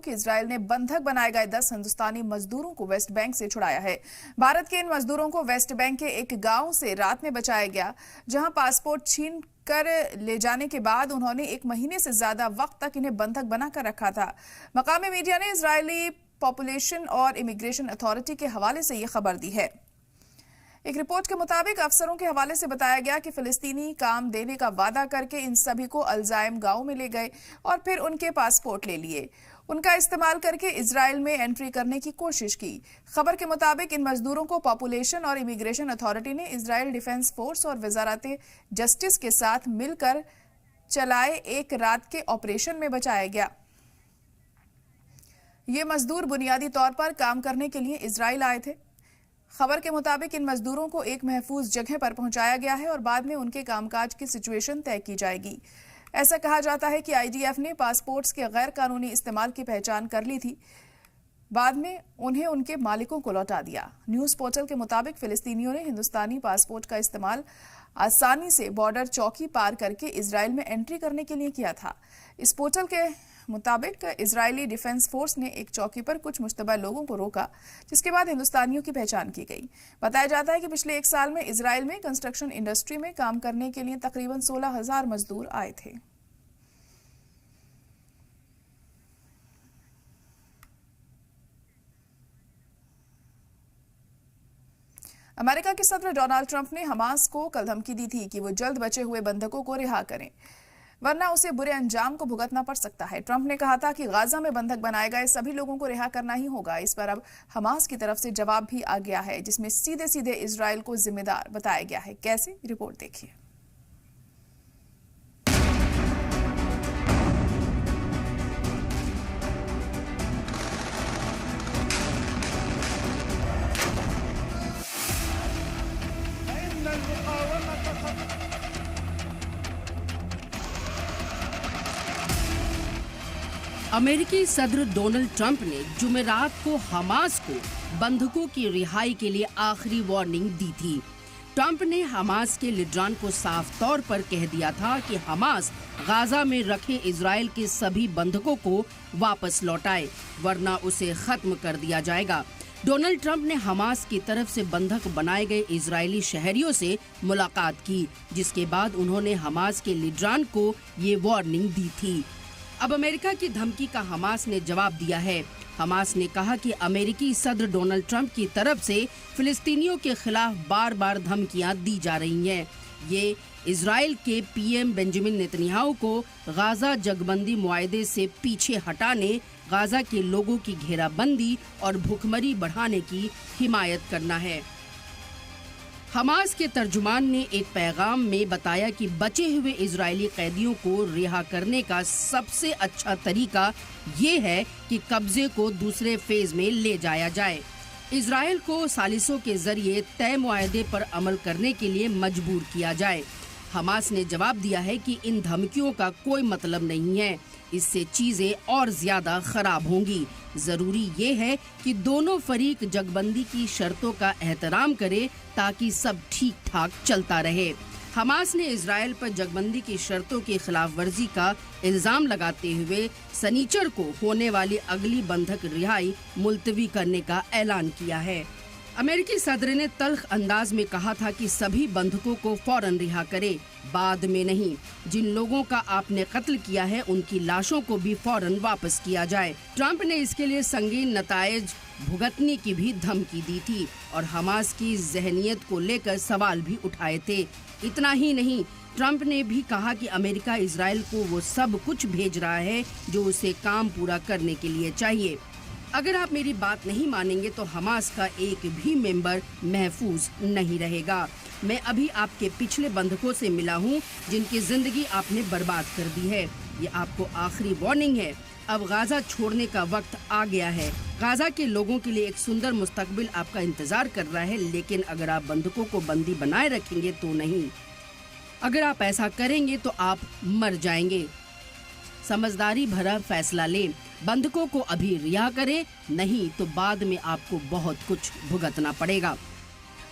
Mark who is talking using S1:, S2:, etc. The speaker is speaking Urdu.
S1: کہ اسرائیل نے بندھک بنائے گئے 10 ہندوستانی مزدوروں کو ویسٹ بینک سے چھڑایا ہے۔ بھارت کے ان مزدوروں کو ویسٹ بینک کے ایک گاؤں سے رات میں بچایا گیا، جہاں پاسپورٹ چھین کر لے جانے کے بعد انہوں نے 1 مہینے سے زیادہ وقت تک انہیں بندھک بنا کر رکھا تھا۔ مقامی میڈیا نے اسرائیلی پاپولیشن اور امیگریشن اتھارٹی کے حوالے سے یہ خبر دی ہے۔ ایک رپورٹ کے مطابق افسروں کے حوالے سے بتایا گیا کہ فلسطینی کام دینے کا وعدہ کر کے ان سبھی کو الزائم گاؤں میں لے گئے اور پھر ان کے پاسپورٹ لے لیے۔ ان کا استعمال کر کے اسرائیل میں انٹری کرنے کی کوشش کی۔ خبر کے مطابق ان مزدوروں کو پاپولیشن اور امیگریشن اتھارٹی نے اسرائیل ڈیفنس فورس اور وزارت جسٹس کے ساتھ مل کر چلائے ایک رات کے آپریشن میں بچایا گیا۔ یہ مزدور بنیادی طور پر کام کرنے کے لیے اسرائیل آئے تھے۔ خبر کے مطابق ان مزدوروں کو ایک محفوظ جگہ پر پہنچایا گیا ہے اور بعد میں ان کے کام کاج کی سچویشن طے کی جائے گی۔ ایسا کہا جاتا ہے کہ آئی ڈی ایف نے پاسپورٹس کے غیر قانونی استعمال کی پہچان کر لی تھی، بعد میں انہیں ان کے مالکوں کو لوٹا دیا۔ نیوز پورٹل کے مطابق فلسطینیوں نے ہندوستانی پاسپورٹ کا استعمال آسانی سے بارڈر چوکی پار کر کے اسرائیل میں انٹری کرنے کے لیے کیا تھا۔ اس پورٹل کے مطابق اسرائیلی ڈیفنس فورس نے ایک چوکی پر کچھ مشتبہ لوگوں کو روکا، جس کے بعد ہندوستانیوں کی پہچان کی گئی۔ بتایا جاتا ہے کہ پچھلے 1 سال میں اسرائیل میں کنسٹرکشن انڈسٹری میں کام کرنے کے لیے تقریباً 16,000 مزدور آئے تھے۔ امریکہ کے صدر ڈونلڈ ٹرمپ نے حماس کو کل دھمکی دی تھی کہ وہ جلد بچے ہوئے بندھکوں کو رہا کریں، ورنہ اسے برے انجام کو بھگتنا پڑ سکتا ہے۔ ٹرمپ نے کہا تھا کہ غزہ میں بندھک بنائے گئے سبھی لوگوں کو رہا کرنا ہی ہوگا۔ اس پر اب حماس کی طرف سے جواب بھی آ گیا ہے، جس میں سیدھے اسرائیل کو ذمہ دار بتایا گیا ہے۔ کیسے؟ رپورٹ دیکھیے۔
S2: امریکی صدر ڈونلڈ ٹرمپ نے جمعرات کو حماس کو بندھکوں کی رہائی کے لیے آخری وارننگ دی تھی۔ ٹرمپ نے حماس کے لیڈران کو صاف طور پر کہہ دیا تھا کہ حماس غزہ میں رکھے اسرائیل کے سبھی بندھکوں کو واپس لوٹائے، ورنہ اسے ختم کر دیا جائے گا۔ ڈونلڈ ٹرمپ نے حماس کی طرف سے بندھک بنائے گئے اسرائیلی شہریوں سے ملاقات کی، جس کے بعد انہوں نے حماس کے لیڈران کو یہ وارننگ دی تھی۔ اب امریکہ کی دھمکی کا حماس نے جواب دیا ہے۔ حماس نے کہا کہ امریکی صدر ڈونلڈ ٹرمپ کی طرف سے فلسطینیوں کے خلاف بار بار دھمکیاں دی جا رہی ہیں۔ یہ اسرائیل کے پی ایم بنجامن نیتنیاہو کو غزہ جنگ بندی معاہدے سے پیچھے ہٹانے، غزہ کے لوگوں کی گھیرا بندی اور بھوکمری بڑھانے کی حمایت کرنا ہے۔ حماس کے ترجمان نے ایک پیغام میں بتایا کہ بچے ہوئے اسرائیلی قیدیوں کو رہا کرنے کا سب سے اچھا طریقہ یہ ہے کہ قبضے کو دوسرے فیز میں لے جایا جائے۔ اسرائیل کو ثالثوں کے ذریعے طے معاہدے پر عمل کرنے کے لیے مجبور کیا جائے۔ حماس نے جواب دیا ہے کہ ان دھمکیوں کا کوئی مطلب نہیں ہے، اس سے چیزیں اور زیادہ خراب ہوں گی۔ ضروری یہ ہے کہ دونوں فریق جنگ بندی کی شرطوں کا احترام کرے تاکہ سب ٹھیک ٹھاک چلتا رہے۔ حماس نے اسرائیل پر جنگ بندی کی شرطوں کی خلاف ورزی کا الزام لگاتے ہوئے سنیچر کو ہونے والی اگلی بندھک رہائی ملتوی کرنے کا اعلان کیا ہے۔ امریکی صدر نے تلخ انداز میں کہا تھا کہ سبھی بندھکوں کو فوراً رہا کرے، بعد میں نہیں۔ جن لوگوں کا آپ نے قتل کیا ہے ان کی لاشوں کو بھی فوراً واپس کیا جائے۔ ٹرمپ نے اس کے لیے سنگین نتائج بھگتنے کی بھی دھمکی دی تھی اور حماس کی ذہنیت کو لے کر سوال بھی اٹھائے تھے۔ اتنا ہی نہیں، ٹرمپ نے بھی کہا کہ امریکہ اسرائیل کو وہ سب کچھ بھیج رہا ہے جو اسے کام پورا کرنے کے لیے چاہیے۔ اگر آپ میری بات نہیں مانیں گے تو حماس کا ایک بھی ممبر محفوظ نہیں رہے گا۔ میں ابھی آپ کے پچھلے بندھکوں سے ملا ہوں جن کی زندگی آپ نے برباد کر دی ہے۔ یہ آپ کو آخری وارننگ ہے۔ اب غزہ چھوڑنے کا وقت آ گیا ہے۔ غزہ کے لوگوں کے لیے ایک سندر مستقبل آپ کا انتظار کر رہا ہے، لیکن اگر آپ بندھکوں کو بندی بنائے رکھیں گے تو نہیں۔ اگر آپ ایسا کریں گے تو آپ مر جائیں گے۔ سمجھداری بھرا فیصلہ لیں، بندھکوں کو ابھی رہا کریں، نہیں تو بعد میں آپ کو بہت کچھ بھگتنا پڑے گا۔